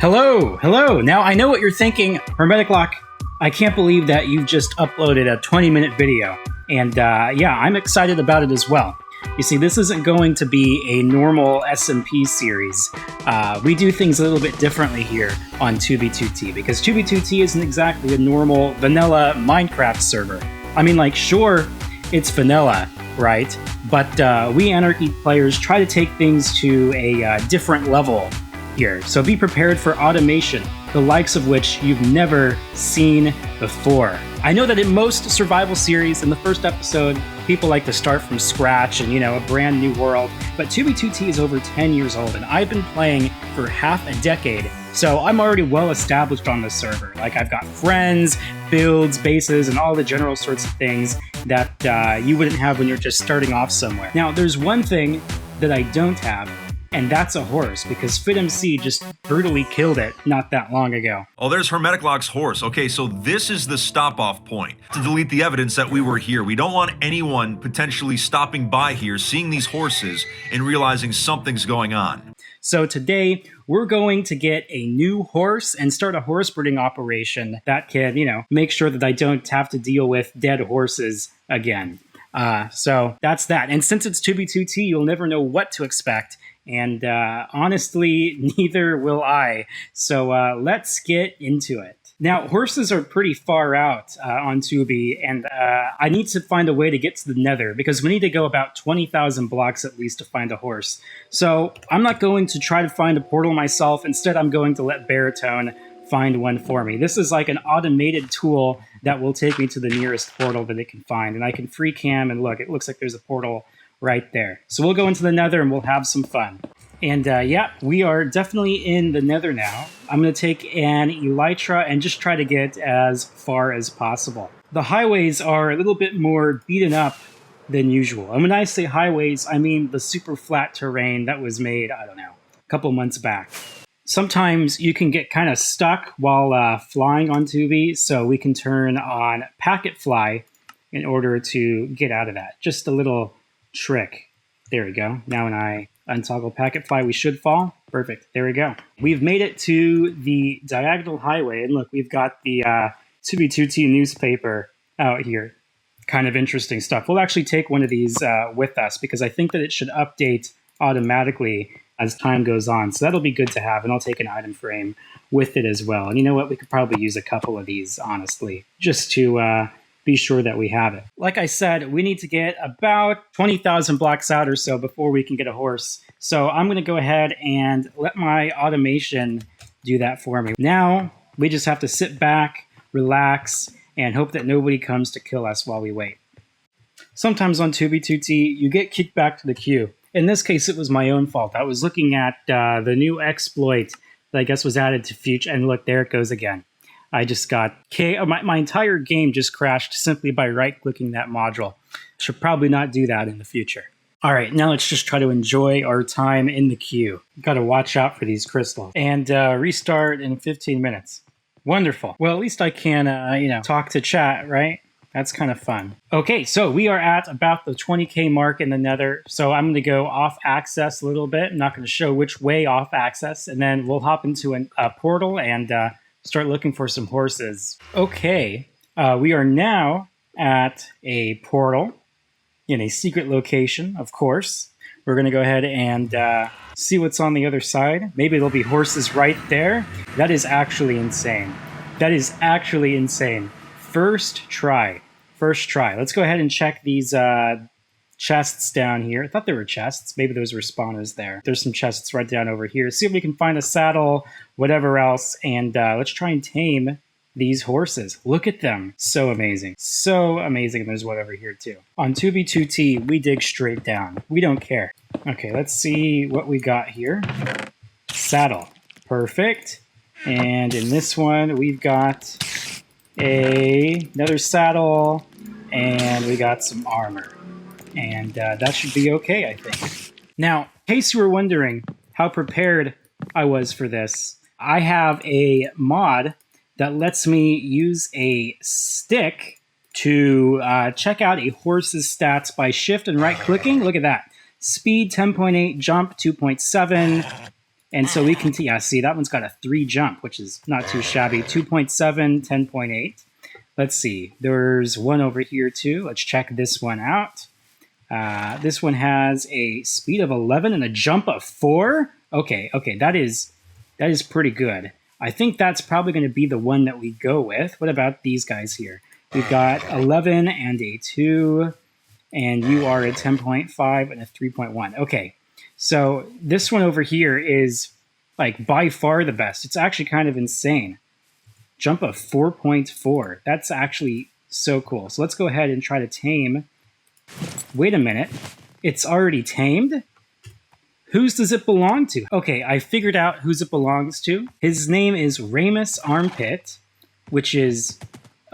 Hello. Now I know what you're thinking, Hermitcraft. I can't believe that you've just uploaded a 20-minute video. And yeah, I'm excited about it as well. You see, this isn't going to be a normal SMP series. We do things a little bit differently here on 2b2t, because 2b2t isn't exactly a normal vanilla Minecraft server. I mean, like, sure, it's vanilla, right? But we anarchy players try to take things to a different level here. So be prepared for automation, the likes of which you've never seen before. I know that in most survival series, in the first episode, people like to start from scratch and, a brand new world. But 2b2t is over 10 years old, and I've been playing for half a decade. So I'm already well established on this server. Like, I've got friends, builds, bases, and all the general sorts of things that you wouldn't have when you're just starting off somewhere. Now, there's one thing that I don't have, and that's a horse, because FitMC just brutally killed it not that long ago. Oh, there's Hermitcraft's horse. Okay, so this is the stop-off point to delete the evidence that we were here. We don't want anyone potentially stopping by here, seeing these horses, and realizing something's going on. So today, we're going to get a new horse and start a horse breeding operation that can, make sure that I don't have to deal with dead horses again. So that's that. And since it's 2b2t, you'll never know what to expect. And honestly, neither will I. So let's get into it. Now, horses are pretty far out on 2b, and I need to find a way to get to the nether, because we need to go about 20,000 blocks at least to find a horse. So I'm not going to try to find a portal myself. Instead, I'm going to let Baritone find one for me. This is like an automated tool that will take me to the nearest portal that it can find. And I can free cam, and look, it looks like there's a portal right there. So we'll go into the nether and we'll have some fun. And yeah, we are definitely in the nether now. I'm going to take an elytra and just try to get as far as possible. The highways are a little bit more beaten up than usual. And when I say highways, I mean the super flat terrain that was made, I don't know, a couple months back. Sometimes you can get kind of stuck while flying on 2b, so we can turn on packet fly in order to get out of that. Just a little trick. There we go. Now when I untoggle packet fly, we should fall. Perfect. There we go. We've made it to the diagonal highway, and look, we've got the 2b2t newspaper out here. Kind of interesting stuff. We'll actually take one of these with us, because I think that it should update automatically as time goes on. So that'll be good to have, and I'll take an item frame with it as well. And you know what? We could probably use a couple of these, honestly, just to be sure that we have it. Like I said, we need to get about 20,000 blocks out or so before we can get a horse. So I'm going to go ahead and let my automation do that for me. Now, we just have to sit back, relax, and hope that nobody comes to kill us while we wait. Sometimes on 2b2t, you get kicked back to the queue. In this case, it was my own fault. I was looking at the new exploit that I guess was added to Future, and look, there it goes again. I just got my entire game just crashed simply by right-clicking that module. Should probably not do that in the future. All right, now let's just try to enjoy our time in the queue. Got to watch out for these crystals. And restart in 15 minutes. Wonderful. Well, at least I can, talk to chat, right? That's kind of fun. Okay, so we are at about the 20k mark in the nether. So I'm going to go off access a little bit. I'm not going to show which way off access. And then we'll hop into a portal and start looking for some horses. Okay, we are now at a portal in a secret location, of course. We're going to go ahead and see what's on the other side. Maybe there'll be horses right there. That is actually insane. That is actually insane. First try. Let's go ahead and check these chests down here. I thought there were chests. Maybe those were spawners there. There's some chests right down over here. See if we can find a saddle, whatever else, and let's try and tame these horses. Look at them. So amazing. So amazing. There's one over here too. On 2b2t, we dig straight down. We don't care. Okay, let's see what we got here. Saddle. Perfect. And in this one, we've got another saddle, and we got some armor. And that should be okay, I think. Now, in case you were wondering how prepared I was for this, I have a mod that lets me use a stick to check out a horse's stats by shift and right-clicking. Look at that. Speed 10.8, jump 2.7, And so we can, yeah, see, that one's got a 3 jump, which is not too shabby. 2.7, 10.8. Let's see. There's one over here too. Let's check this one out. This one has a speed of 11 and a jump of 4. Okay, that is pretty good. I think that's probably going to be the one that we go with. What about these guys here? We've got 11 and a 2, and you are a 10.5 and a 3.1. Okay, so this one over here is like by far the best. It's actually kind of insane. Jump of 4.4. That's actually so cool. So let's go ahead and try to tame. Wait a minute. It's already tamed? Whose does it belong to? Okay, I figured out whose it belongs to. His name is Ramus Armpit, which is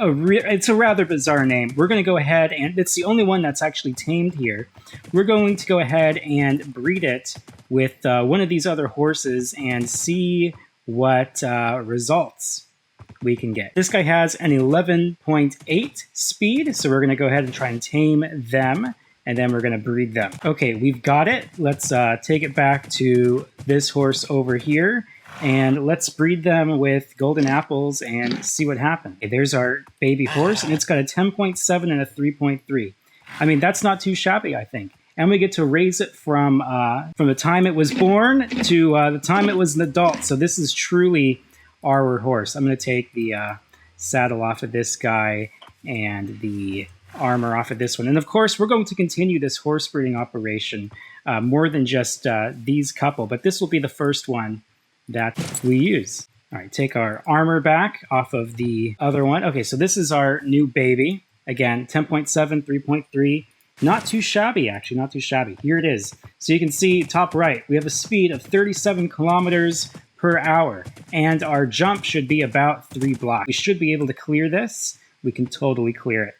it's a rather bizarre name. We're going to go ahead, and it's the only one that's actually tamed here. We're going to go ahead and breed it with one of these other horses and see what results we can get. This guy has an 11.8 speed, so we're going to go ahead and try and tame them, and then we're going to breed them. Okay, we've got it. Let's take it back to this horse over here, and let's breed them with golden apples and see what happens. Okay, there's our baby horse, and it's got a 10.7 and a 3.3. I mean, that's not too shabby, I think. And we get to raise it from the time it was born to the time it was an adult. So this is truly our horse. I'm going to take the saddle off of this guy and the armor off of this one. And of course, we're going to continue this horse breeding operation more than just these couple, but this will be the first one that we use. All right, take our armor back off of the other one. Okay, so this is our new baby. Again, 10.7, 3.3. Not too shabby, actually, not too shabby. Here it is. So you can see top right, we have a speed of 37 kilometers per hour, and our jump should be about 3 blocks. We should be able to clear this. We can totally clear it.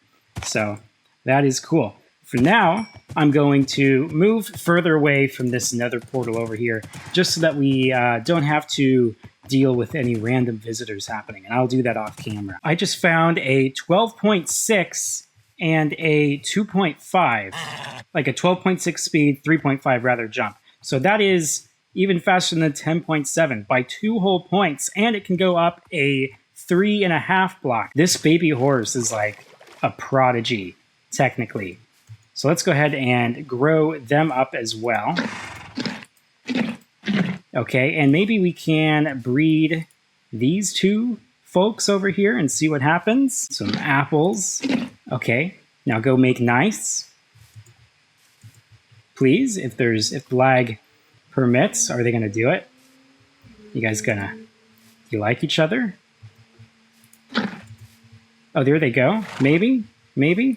So that is cool. For now, I'm going to move further away from this nether portal over here, just so that we don't have to deal with any random visitors happening, and I'll do that off camera. I just found a 12.6 and a 2.5, like a 12.6 speed, 3.5 rather jump. So that is even faster than 10.7 by 2 whole points, and it can go up a 3.5 block. This baby horse is like a prodigy, technically. So let's go ahead and grow them up as well. Okay, and maybe we can breed these two folks over here and see what happens. Some apples. Okay, now go make nice. Please, if lag permits, are they gonna do it? You guys do you like each other? Oh, there they go. Maybe.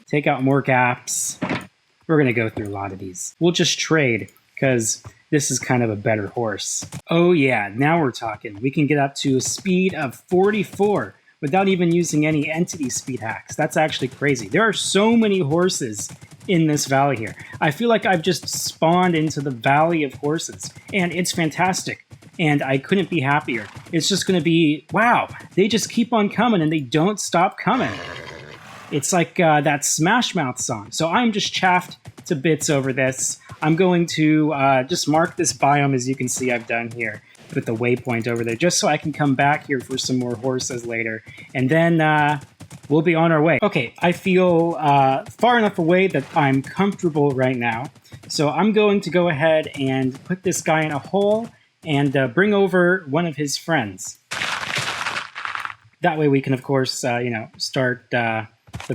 Take out more gaps. We're gonna go through a lot of these. We'll just trade, because this is kind of a better horse. Oh yeah, now we're talking. We can get up to a speed of 44 without even using any entity speed hacks. That's actually crazy. There are so many horses in this valley here. I feel like I've just spawned into the valley of horses, and it's fantastic. And I couldn't be happier. It's just gonna be, wow, they just keep on coming and they don't stop coming. It's like that Smash Mouth song. So I'm just chaffed to bits over this. I'm going to just mark this biome, as you can see I've done here, with the waypoint over there, just so I can come back here for some more horses later. And then we'll be on our way. Okay, I feel far enough away that I'm comfortable right now. So I'm going to go ahead and put this guy in a hole and bring over one of his friends. That way we can, of course, start the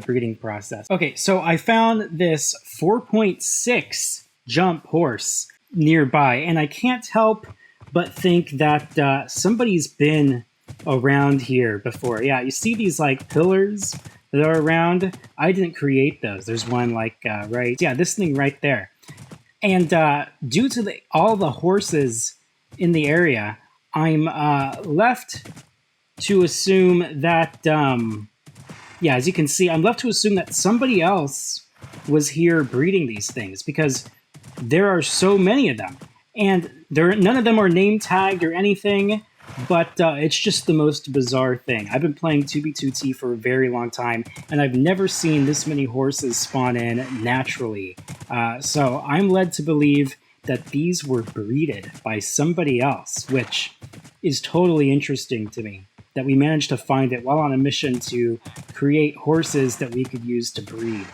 breeding process. Okay, so I found this 4.6 jump horse nearby, and I can't help but think that somebody's been around here before. Yeah, you see these like pillars that are around? I didn't create those. There's one like this thing right there. And due to all the horses in the area, I'm left to assume that as you can see, I'm left to assume that somebody else was here breeding these things, because there are so many of them. And none of them are name tagged or anything, but it's just the most bizarre thing. I've been playing 2b2t for a very long time, and I've never seen this many horses spawn in naturally. So I'm led to believe that these were breeded by somebody else, which is totally interesting to me, that we managed to find it while on a mission to create horses that we could use to breed.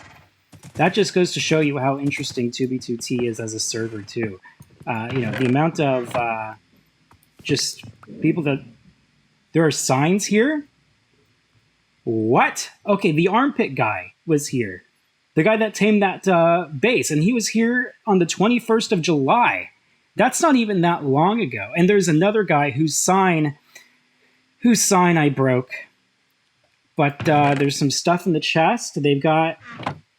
That just goes to show you how interesting 2b2t is as a server too. The amount of just people that... There are signs here? What? Okay, the armpit guy was here. The guy that tamed that base, and he was here on the 21st of July. That's not even that long ago. And there's another guy whose sign I broke. But there's some stuff in the chest. They've got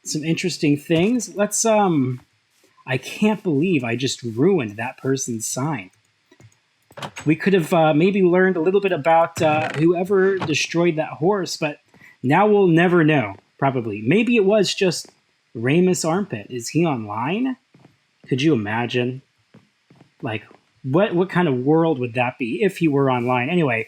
some interesting things. Let's, I can't believe I just ruined that person's sign. We could have maybe learned a little bit about whoever destroyed that horse, but now we'll never know. Probably. Maybe it was just Ramus Armpit. Is he online? Could you imagine? Like, what kind of world would that be if he were online? Anyway,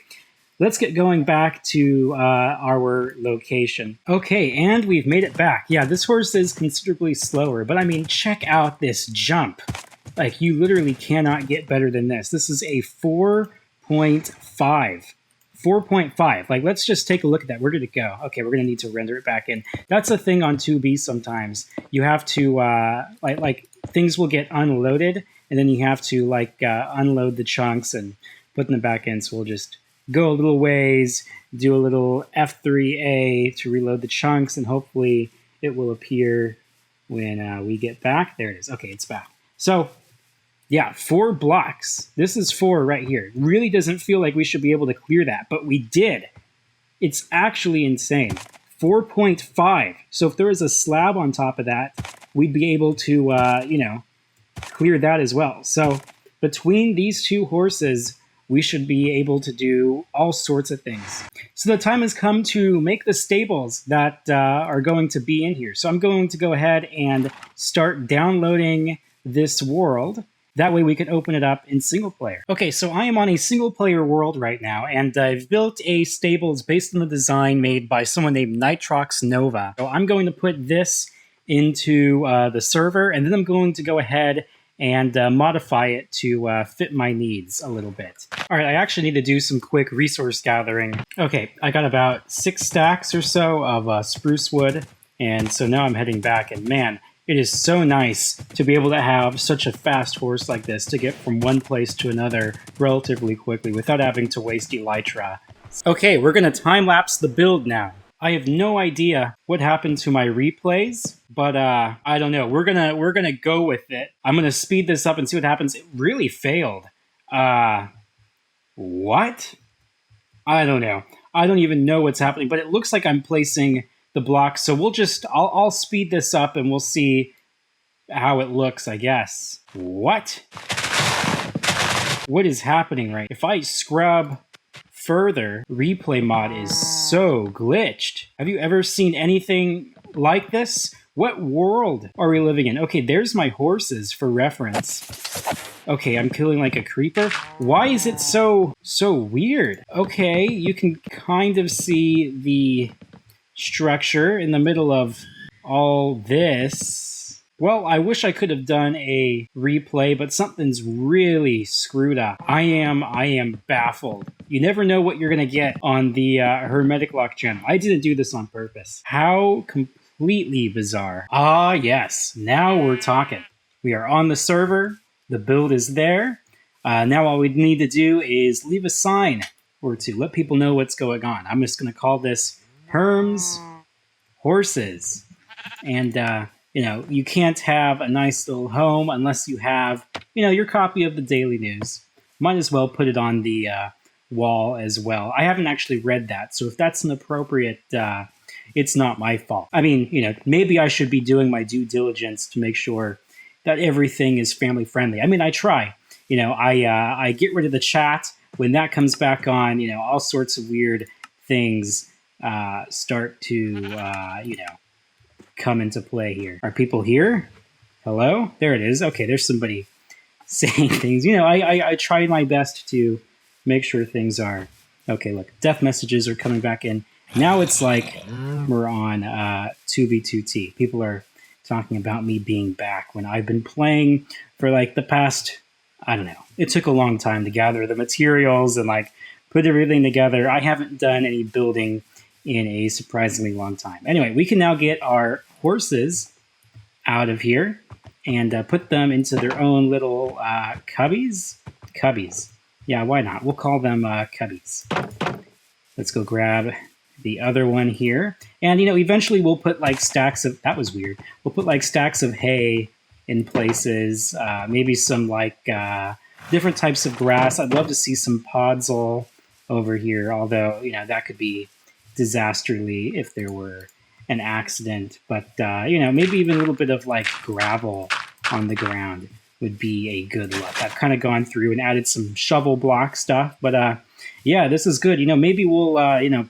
let's get going back to our location. Okay, and we've made it back. Yeah, this horse is considerably slower, but I mean, check out this jump. Like, you literally cannot get better than this. This is a 4.5. 4.5. Like, let's just take a look at that. Where did it go? Okay, we're going to need to render it back in. That's a thing on 2B sometimes. You have to, like things will get unloaded, and then you have to, unload the chunks and put them back in. So we'll just go a little ways, do a little F3A to reload the chunks, and hopefully it will appear when we get back. There it is. Okay, it's back. So... yeah, 4 blocks. This is 4 right here. It really doesn't feel like we should be able to clear that, but we did. It's actually insane. 4.5. So if there was a slab on top of that, we'd be able to, clear that as well. So between these 2 horses, we should be able to do all sorts of things. So the time has come to make the stables that are going to be in here. So I'm going to go ahead and start downloading this world. That way we can open it up in single player. Okay, so I am on a single player world right now, and I've built a stables based on the design made by someone named Nitrox Nova. So I'm going to put this into the server, and then I'm going to go ahead and modify it to fit my needs a little bit. All right, I actually need to do some quick resource gathering. Okay, I got about 6 stacks or so of spruce wood, and so now I'm heading back, and man, it is so nice to be able to have such a fast horse like this to get from one place to another relatively quickly without having to waste elytra. Okay, we're going to time-lapse the build now. I have no idea what happened to my replays, but I don't know. We're gonna go with it. I'm gonna speed this up and see what happens. It really failed. What? I don't know. I don't even know what's happening, but it looks like I'm placing the blocks. So I'll speed this up and we'll see how it looks, I guess. What? What is happening right? If I scrub further, replay mod is so glitched. Have you ever seen anything like this? What world are we living in? Okay, there's my horses for reference. Okay, I'm killing like a creeper. Why is it so weird? Okay, you can kind of see the structure in the middle of all this. Well, I wish I could have done a replay, but something's really screwed up. I am baffled. You never know what you're gonna get on the Hermitcraft channel. I didn't do this on purpose. How completely bizarre. Ah, yes. Now we're talking. We are on the server. The build is there. Now all we need to do is leave a sign or two. Let people know what's going on. I'm just gonna call this Herm's Horses. And, you can't have a nice little home unless you have, your copy of the Daily News. Might as well put it on the wall as well. I haven't actually read that, so if that's inappropriate, it's not my fault. I mean, maybe I should be doing my due diligence to make sure that everything is family friendly. I mean, I try. I get rid of the chat. When that comes back on, all sorts of weird things start to, come into play here. Are people here? Hello? There it is. Okay, there's somebody saying things. I try my best to make sure things are... Okay, look, death messages are coming back in. Now it's like we're on 2b2t. People are talking about me being back when I've been playing for like the past, I don't know. It took a long time to gather the materials and like put everything together. I haven't done any building in a surprisingly long time. Anyway, we can now get our horses out of here and put them into their own little cubbies. Cubbies. Yeah, why not? We'll call them cubbies. Let's go grab the other one here. And, eventually we'll put like stacks of, that was weird. We'll put like stacks of hay in places, maybe some like different types of grass. I'd love to see some podzol over here, although, that could be disasterly if there were an accident. But, maybe even a little bit of like gravel on the ground would be a good look. I've kind of gone through and added some shovel block stuff, but yeah, this is good. Maybe we'll,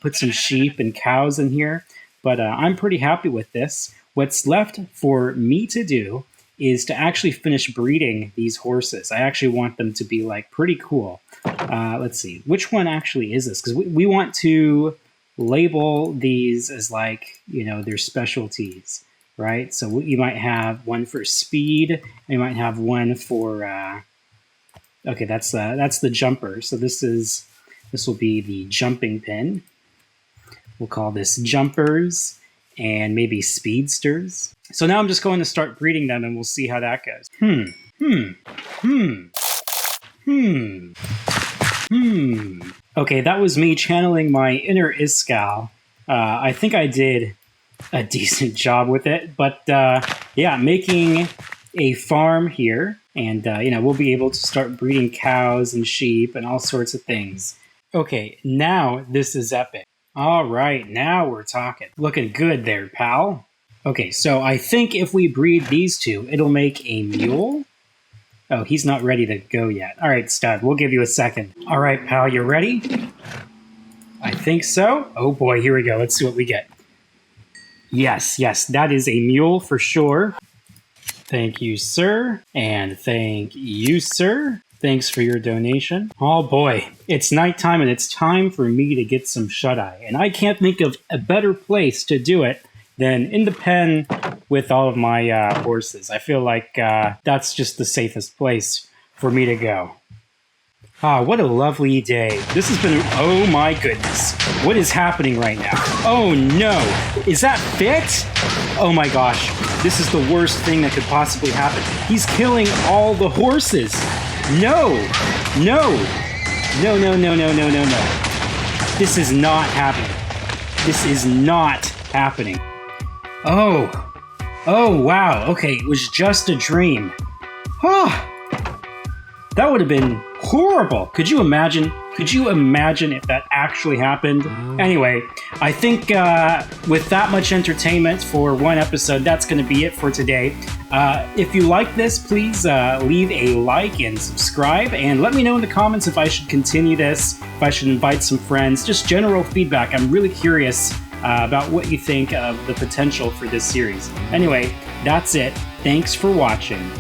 put some sheep and cows in here, but I'm pretty happy with this. What's left for me to do is to actually finish breeding these horses. I actually want them to be like pretty cool. Let's see, which one actually is this? Because we want to label these as like, their specialties, right? So you might have one for speed, and you might have one for, okay, that's the jumper. So this will be the jumping pin. We'll call this jumpers and maybe speedsters. So now I'm just going to start breeding them and we'll see how that goes. Okay, that was me channeling my inner Iskal. I think I did a decent job with it, but yeah, making a farm here, and we'll be able to start breeding cows and sheep and all sorts of things. Okay, now this is epic. All right, now we're talking. Looking good there, pal. Okay, so I think if we breed these two, it'll make a mule. Oh, he's not ready to go yet. All right, stud, we'll give you a second. All right, pal, you ready? I think so. Oh boy, here we go. Let's see what we get. Yes, that is a mule for sure. Thank you, sir. And thank you, sir. Thanks for your donation. Oh boy, it's nighttime and it's time for me to get some shut-eye. And I can't think of a better place to do it than in the pen with all of my horses. I feel like that's just the safest place for me to go. Ah, what a lovely day. This has been, oh my goodness. What is happening right now? Oh no, is that Fit? Oh my gosh, this is the worst thing that could possibly happen. He's killing all the horses. No. This is not happening. This is not happening. Oh wow, okay, it was just a dream. That would have been horrible. Could you imagine? Could you imagine if that actually happened? Anyway, I think with that much entertainment for one episode, that's going to be it for today. If you like this, please leave a like and subscribe, and let me know in the comments if I should continue this, if I should invite some friends, just general feedback. I'm really curious about what you think of the potential for this series. Anyway, that's it. Thanks for watching.